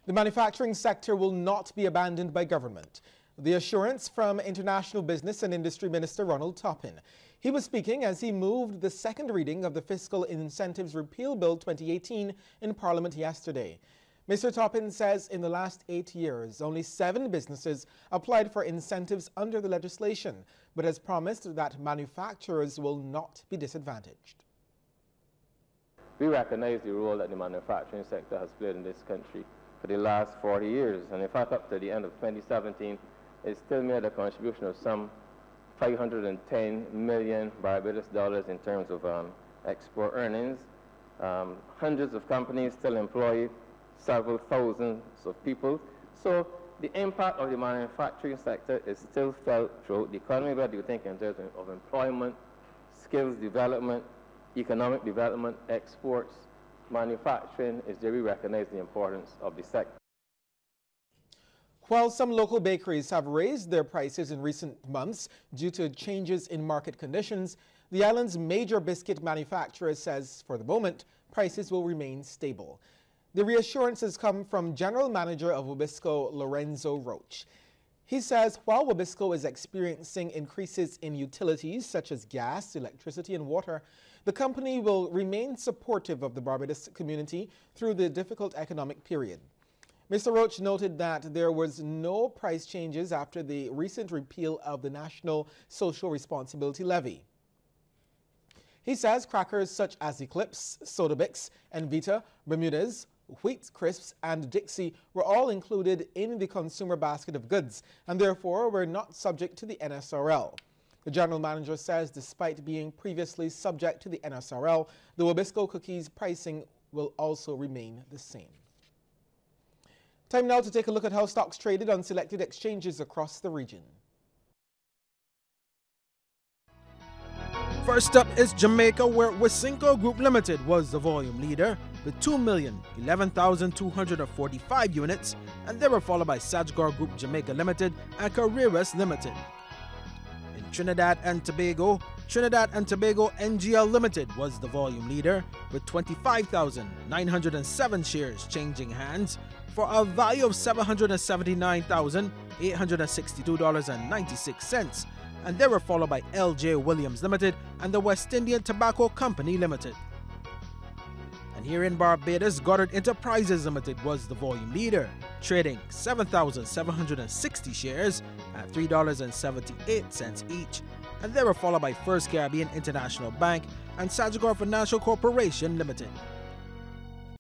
The manufacturing sector will not be abandoned by government. The assurance from International Business and Industry Minister Ronald Toppin. He was speaking as he moved the second reading of the Fiscal Incentives Repeal Bill 2018 in Parliament yesterday. Mr. Toppin says in the last 8 years, only 7 businesses applied for incentives under the legislation, but has promised that manufacturers will not be disadvantaged. We recognize the role that the manufacturing sector has played in this country for the last 40 years, and in fact up to the end of 2017, it still made a contribution of some 510 million Barbados dollars in terms of export earnings. Hundreds of companies still employ several thousands of people. So the impact of the manufacturing sector is still felt throughout the economy. What do you think in terms of employment, skills development, economic development, exports, manufacturing? Is there we recognize the importance of the sector? While some local bakeries have raised their prices in recent months due to changes in market conditions, the island's major biscuit manufacturer says for the moment, prices will remain stable. The reassurances come from General Manager of Wabisco, Lorenzo Roach. He says while Wabisco is experiencing increases in utilities such as gas, electricity, and water, the company will remain supportive of the Barbados community through the difficult economic period. Mr. Roach noted that there was no price changes after the recent repeal of the National Social Responsibility Levy. He says crackers such as Eclipse, Sodabix, Envita, Bermudez, Wheat Crisps, and Dixie were all included in the consumer basket of goods and therefore were not subject to the NSRL. The general manager says despite being previously subject to the NSRL, the Wabisco cookies pricing will also remain the same. Time now to take a look at how stocks traded on selected exchanges across the region. First up is Jamaica, where Wisynco Group Limited was the volume leader with 2,011,245 units, and they were followed by Sajgar Group Jamaica Limited and Carreras Limited. In Trinidad and Tobago NGL Limited was the volume leader with 25,907 shares changing hands for a value of $779,862.96, and they were followed by LJ Williams Limited and the West Indian Tobacco Company Limited. And here in Barbados, Goddard Enterprises Limited was the volume leader, trading 7,760 shares at $3.78 each, and they were followed by First Caribbean International Bank and Sajgar Financial Corporation Limited.